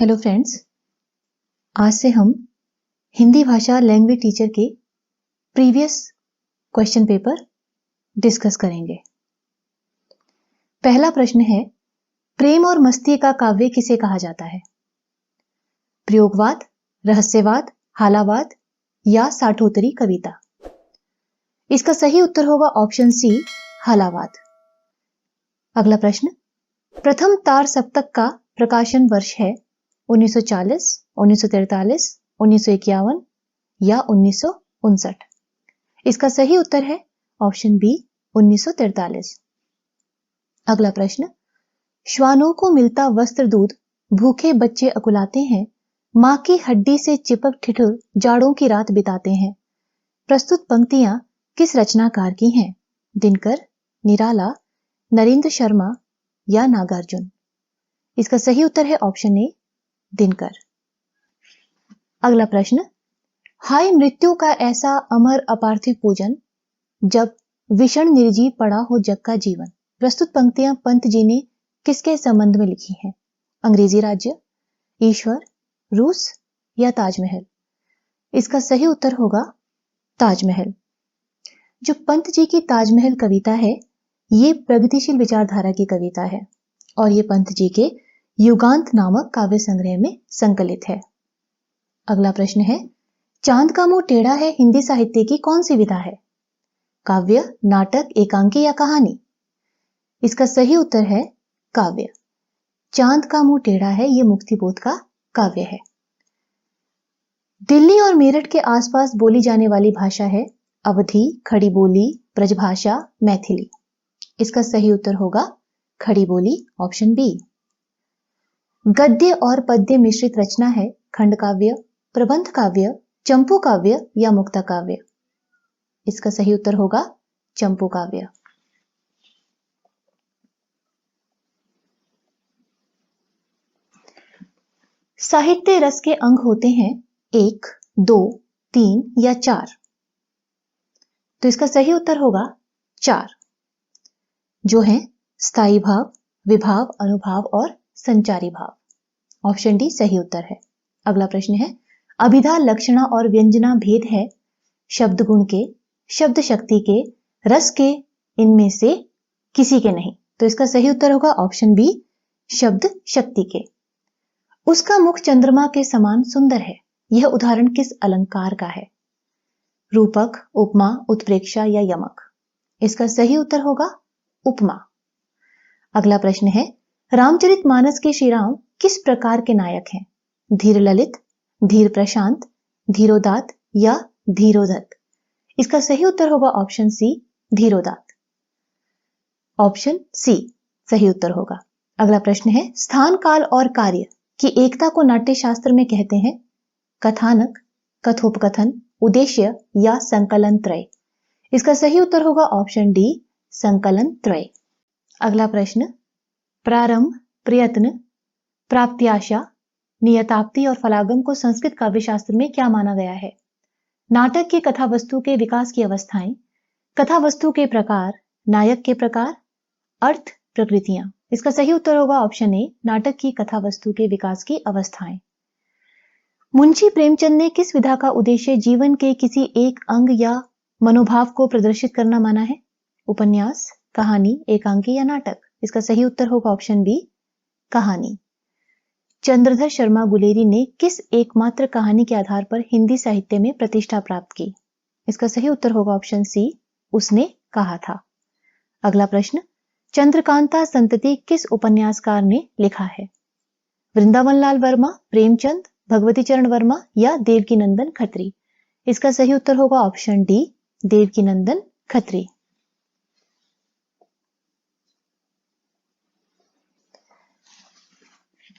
Hello friends, आज से हम हिंदी भाषा लैंग्वेज टीचर के प्रीवियस क्वेश्चन पेपर डिस्कस करेंगे। पहला प्रश्न है, प्रेम और मस्ती का काव्य किसे कहा जाता है? प्रयोगवाद, रहस्यवाद, हालावाद या साठोत्तरी कविता? इसका सही उत्तर होगा ऑप्शन सी, हालावाद। अगला प्रश्न, प्रथम तार सप्तक का प्रकाशन वर्ष है 1940, 1943, 1951 या 1959? इसका सही उत्तर है ऑप्शन बी, 1943। अगला प्रश्न, श्वानों को मिलता वस्त्र दूध, भूखे बच्चे अकुलाते हैं, मां की हड्डी से चिपक ठिठुर जाड़ों की रात बिताते हैं। प्रस्तुत पंक्तियां किस रचनाकार की हैं? दिनकर, निराला, नरेंद्र शर्मा या नागार्जुन? इसका सही उत्तर है ऑप्शन ए, दिनकर। अगला प्रश्न, हाय मृत्यु का ऐसा अमर अपार्थिव पूजन, जब विषण निर्जीव पड़ा हो जग का जीवन। प्रस्तुत पंक्तियां पंत जी ने किसके संबंध में लिखी हैं? अंग्रेजी राज्य, ईश्वर, रूस या ताजमहल? इसका सही उत्तर होगा ताजमहल। जो पंत जी की ताजमहल कविता है, ये प्रगतिशील विचारधारा की कविता है और ये पंत जी के युगांत नामक काव्य संग्रह में संकलित है। अगला प्रश्न है, चांद का मुंह टेढ़ा है हिंदी साहित्य की कौन सी विधा है? काव्य, नाटक, एकांकी या कहानी? इसका सही उत्तर है काव्य। चांद का मुंह टेढ़ा है ये मुक्तिबोध का काव्य है। दिल्ली और मेरठ के आसपास बोली जाने वाली भाषा है अवधी, खड़ी बोली, ब्रजभाषा, मैथिली? इसका सही उत्तर होगा खड़ी बोली, ऑप्शन बी। गद्य और पद्य मिश्रित रचना है खंड काव्य, प्रबंध काव्य, चंपू काव्य या मुक्ता काव्य? इसका सही उत्तर होगा चंपू काव्य। साहित्य रस के अंग होते हैं 1, 2, 3 या 4? तो इसका सही उत्तर होगा 4, जो है स्थायी भाव, विभाव, अनुभाव और संचारी भाव। ऑप्शन डी सही उत्तर है। अगला प्रश्न है, अभिधा, लक्षणा और व्यंजना भेद है शब्द गुण के, शब्द शक्ति के, रस के, इनमें से किसी के नहीं? तो इसका सही उत्तर होगा ऑप्शन बी, शब्द शक्ति के। उसका मुख चंद्रमा के समान सुंदर है, यह उदाहरण किस अलंकार का है? रूपक, उपमा, उत्प्रेक्षा या यमक? इसका सही उत्तर होगा उपमा। अगला प्रश्न है, रामचरितमानस के श्री राम किस प्रकार के नायक हैं? धीर ललित, धीर प्रशांत, धीरोदात या धीरोधत? इसका सही उत्तर होगा ऑप्शन सी, धीरोदात। ऑप्शन सी सही उत्तर होगा। अगला प्रश्न है, स्थान, काल और कार्य की एकता को नाट्य शास्त्र में कहते हैं कथानक, कथोपकथन, उद्देश्य या संकलन त्रय? इसका सही उत्तर होगा ऑप्शन डी, संकलन त्रय। अगला प्रश्न, प्रारंभ, प्रयत्न, प्राप्त्याशा, नियताप्ति और फलागम को संस्कृत काव्यशास्त्र में क्या माना गया है? नाटक की कथा वस्तु के विकास की अवस्थाएं, कथा वस्तु के प्रकार, नायक के प्रकार, अर्थ, प्रकृतियां? इसका सही उत्तर होगा ऑप्शन ए, नाटक की कथा वस्तु के विकास की अवस्थाएं। मुंशी प्रेमचंद ने किस विधा का उद्देश्य जीवन के किसी एक अंग या मनोभाव को प्रदर्शित करना माना है? उपन्यास, कहानी, एकांकी या नाटक? इसका सही उत्तर होगा ऑप्शन बी, कहानी। चंद्रधर शर्मा गुलेरी ने किस एकमात्र कहानी के आधार पर हिंदी साहित्य में प्रतिष्ठा प्राप्त की? इसका सही उत्तर होगा ऑप्शन सी, उसने कहा था। अगला प्रश्न, चंद्रकांता संतति किस उपन्यासकार ने लिखा है? वृंदावन लाल वर्मा, प्रेमचंद, भगवती चरण वर्मा या देवकीनंदन खत्री? इसका सही उत्तर होगा ऑप्शन डी, देवकीनंदन खत्री।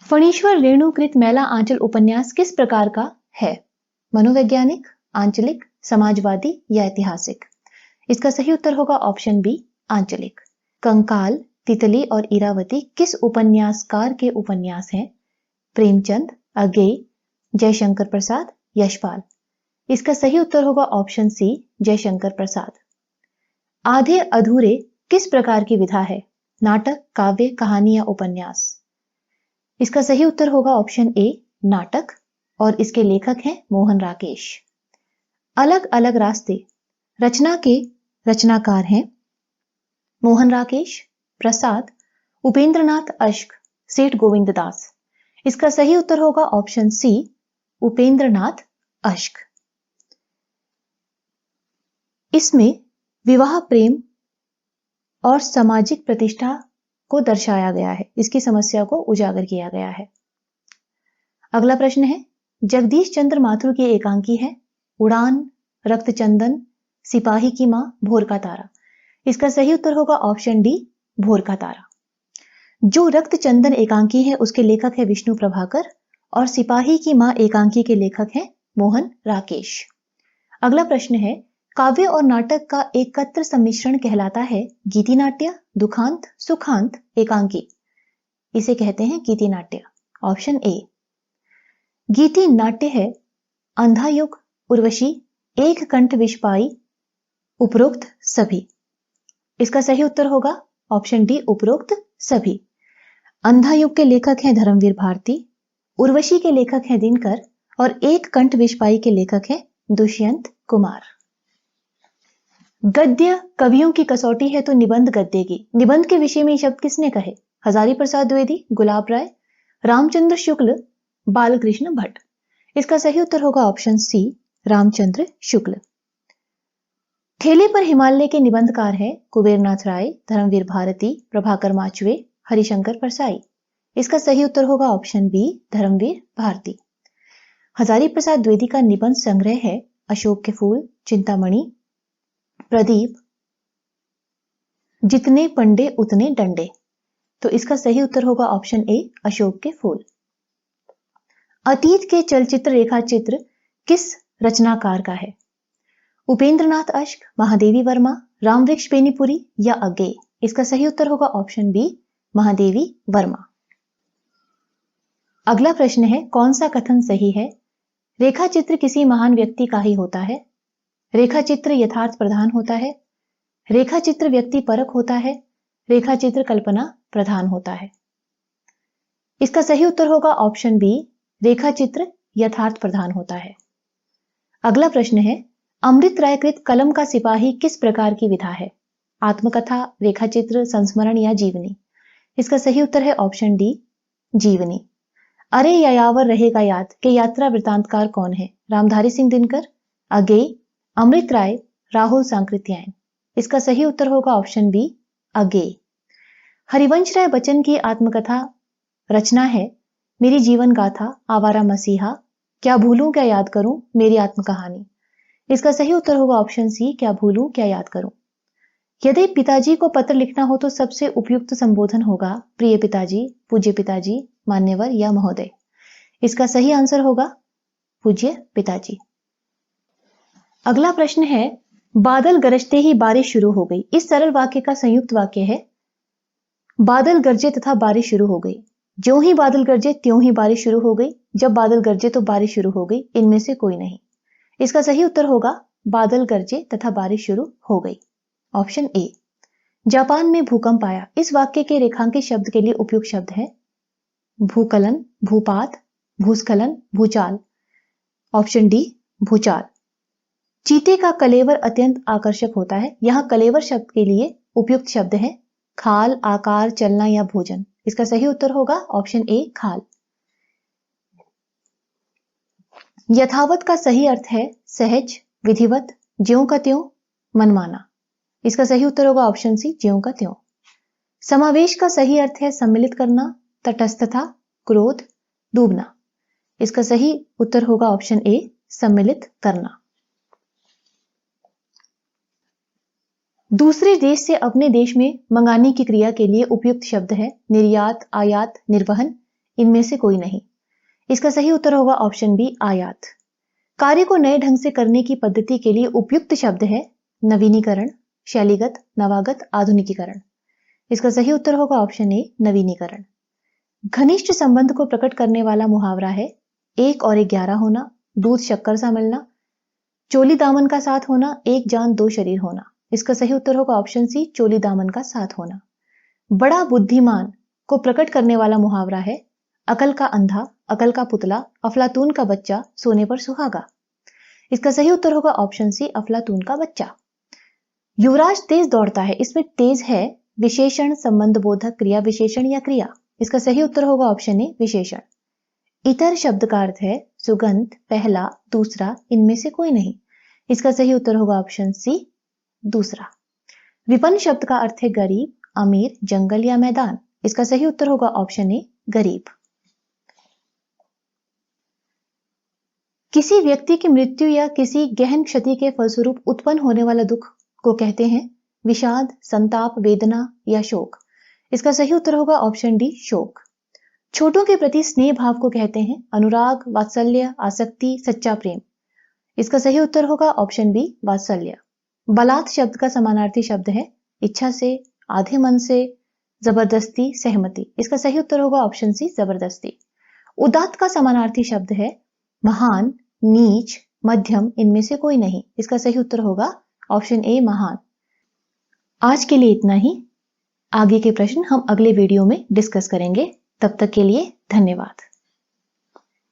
फणीश्वर रेणुकृत मैला आंचल उपन्यास किस प्रकार का है? मनोवैज्ञानिक, आंचलिक, समाजवादी या ऐतिहासिक? इसका सही उत्तर होगा ऑप्शन बी, आंचलिक। कंकाल, तितली और इरावती किस उपन्यासकार के उपन्यास हैं? प्रेमचंद, अज्ञेय, जयशंकर प्रसाद, यशपाल? इसका सही उत्तर होगा ऑप्शन सी, जयशंकर प्रसाद। आधे अधूरे किस प्रकार की विधा है? नाटक, काव्य, कहानी या उपन्यास? इसका सही उत्तर होगा ऑप्शन ए नाटक, और इसके लेखक हैं मोहन राकेश। अलग अलग रास्ते रचना के रचनाकार हैं मोहन राकेश, प्रसाद, उपेंद्रनाथ अश्क, सेठ गोविंददास। इसका सही उत्तर होगा ऑप्शन सी उपेंद्रनाथ अश्क। इसमें विवाह, प्रेम और सामाजिक प्रतिष्ठा को दर्शाया गया है, इसकी समस्या को उजागर किया गया है। अगला प्रश्न है, जगदीश चंद्र माथुर की एकांकी है उड़ान, रक्तचंदन, सिपाही की मां, भोर का तारा। इसका सही उत्तर होगा ऑप्शन डी भोर का तारा। जो रक्तचंदन एकांकी है उसके लेखक है विष्णु प्रभाकर, और सिपाही की मां एकांकी के लेखक हैं मोहन राकेश। अगला प्रश्न है, काव्य और नाटक का एकत्र सम्मिश्रण कहलाता है गीति नाट्य, दुखांत, सुखांत, एकांकी। इसे कहते हैं गीति नाट्य। Option A. गीति नाट्य है अंधा युग, उर्वशी, एक कंठ विषपाई, उपरोक्त सभी। इसका सही उत्तर होगा ऑप्शन डी उपरोक्त सभी। अंधा युग के लेखक हैं धर्मवीर भारती, उर्वशी के लेखक हैं दिनकर, और एक कंठ विषपाई के लेखक हैं दुष्यंत कुमार। गद्य कवियों की कसौटी है तो निबंध गद्य की। निबंध के विषय में ये शब्द किसने कहे? हजारी प्रसाद द्विवेदी, गुलाब राय, रामचंद्र शुक्ल, बालकृष्ण भट्ट। इसका सही उत्तर होगा ऑप्शन सी रामचंद्र शुक्ल। ठेले पर हिमालय के निबंधकार हैं कुबेरनाथ राय, धर्मवीर भारती, प्रभाकर माचवे, हरिशंकर परसाई। इसका सही उत्तर होगा ऑप्शन बी धर्मवीर भारती। हजारी प्रसाद द्विवेदी का निबंध संग्रह है अशोक के फूल, चिंतामणि, प्रदीप, जितने पंडे उतने डंडे। तो इसका सही उत्तर होगा ऑप्शन ए अशोक के फूल। अतीत के चलचित्र रेखाचित्र किस रचनाकार का है? उपेंद्रनाथ अश्क, महादेवी वर्मा, रामवृक्ष बेनीपुरी या अज्ञेय। इसका सही उत्तर होगा ऑप्शन बी महादेवी वर्मा। अगला प्रश्न है, कौन सा कथन सही है? रेखाचित्र किसी महान व्यक्ति का ही होता है, रेखाचित्र यथार्थ प्रधान होता है, रेखाचित्र व्यक्ति परक होता है, रेखाचित्र कल्पना प्रधान होता है। इसका सही उत्तर होगा ऑप्शन बी रेखाचित्र यथार्थ प्रधान होता है। अगला प्रश्न है, अमृत राय कृत कलम का सिपाही किस प्रकार की विधा है? आत्मकथा, रेखाचित्र, संस्मरण या जीवनी। इसका सही उत्तर है ऑप्शन डी जीवनी। अरे यायावर रहेगा याद के यात्रा वृतांतकार कौन है? रामधारी सिंह दिनकर, अज्ञेय, अमृत राय, राहुल सांकृत्यायन। इसका सही उत्तर होगा ऑप्शन बी अज्ञेय। हरिवंश राय बच्चन की आत्मकथा रचना है मेरी जीवन गाथा, आवारा मसीहा, क्या भूलूं क्या याद करूं, मेरी आत्मकहानी। इसका सही उत्तर होगा ऑप्शन सी क्या भूलूं क्या याद करूं। यदि पिताजी को पत्र लिखना हो तो सबसे उपयुक्त संबोधन होगा प्रिय पिताजी, पूज्य पिताजी, मान्यवर या महोदय। इसका सही आंसर होगा पूज्य पिताजी। अगला प्रश्न है, बादल गरजते ही बारिश शुरू हो गई। इस सरल वाक्य का संयुक्त वाक्य है बादल गरजे तथा बारिश शुरू हो गई। ज्यों ही बादल गरजे त्यों ही बारिश शुरू हो गई, जब बादल गरजे तो बारिश शुरू हो गई, इनमें से कोई नहीं। इसका सही उत्तर होगा बादल गरजे तथा बारिश शुरू हो गई। Option A. जापान में भूकंप आया। इस वाक्य के रेखांकित शब्द के लिए उपयुक्त शब्द है भूकलन, भूपात, भूस्खलन, भूचाल। ऑप्शन डी भूचाल। चीते का कलेवर अत्यंत आकर्षक होता है। यहां कलेवर शब्द के लिए उपयुक्त शब्द है खाल, आकार, चलना या भोजन। इसका सही उत्तर होगा ऑप्शन ए खाल। यथावत का सही अर्थ है सहज, विधिवत, ज्यों का त्यों, मनमाना। इसका सही उत्तर होगा ऑप्शन सी ज्यों का त्यों। समावेश का सही अर्थ है सम्मिलित करना, तटस्थता, क्रोध, डूबना। इसका सही उत्तर होगा ऑप्शन ए सम्मिलित करना। दूसरे देश से अपने देश में मंगाने की क्रिया के लिए उपयुक्त शब्द है निर्यात, आयात, निर्वहन। इनमें से कोई नहीं। इसका सही उत्तर होगा ऑप्शन बी आयात। कार्य को नए ढंग से करने की पद्धति के लिए उपयुक्त शब्द है नवीनीकरण, शैलीगत, नवागत, आधुनिकीकरण। इसका सही उत्तर होगा ऑप्शन ए नवीनीकरण। घनिष्ठ संबंध को प्रकट करने वाला मुहावरा है 1 और 11 होना, दूध शक्कर सा मिलना, चोली दामन का साथ होना, एक जान दो शरीर होना। इसका सही उत्तर होगा ऑप्शन सी चोली दामन का साथ होना। बड़ा बुद्धिमान को प्रकट करने वाला मुहावरा है अकल का अंधा, अकल का पुतला, अफलातून का बच्चा, सोने पर सुहागा। इसका सही उत्तर होगा ऑप्शन सी, अफलातून का बच्चा। युवराज तेज दौड़ता है, इसमें तेज है विशेषण, संबंध बोधक, क्रिया विशेषण या क्रिया। इसका सही उत्तर होगा ऑप्शन ए, विशेषण। इतर शब्द का अर्थ है सुगंध, पहला, दूसरा, इनमें से कोई नहीं। इसका सही उत्तर होगा ऑप्शन सी, दूसरा। विपन्न शब्द का अर्थ है गरीब, अमीर, जंगल या मैदान। इसका सही उत्तर होगा ऑप्शन ए, गरीब। किसी व्यक्ति की मृत्यु या किसी गहन क्षति के फलस्वरूप उत्पन्न होने वाला दुख को कहते हैं विषाद, संताप, वेदना या शोक। इसका सही उत्तर होगा ऑप्शन डी, शोक। छोटों के प्रति स्नेह भाव को कहते हैं अनुराग, वात्सल्य, आसक्ति, सच्चा प्रेम। इसका सही उत्तर होगा ऑप्शन बी, वात्सल्य। बलात् शब्द का समानार्थी शब्द है इच्छा से, आधे मन से, जबरदस्ती, सहमति। इसका सही उत्तर होगा ऑप्शन सी, जबरदस्ती। उदात्त का समानार्थी शब्द है महान, नीच, मध्यम, इनमें से कोई नहीं। इसका सही उत्तर होगा ऑप्शन ए, महान। आज के लिए इतना ही। आगे के प्रश्न हम अगले वीडियो में डिस्कस करेंगे। तब तक के लिए धन्यवाद।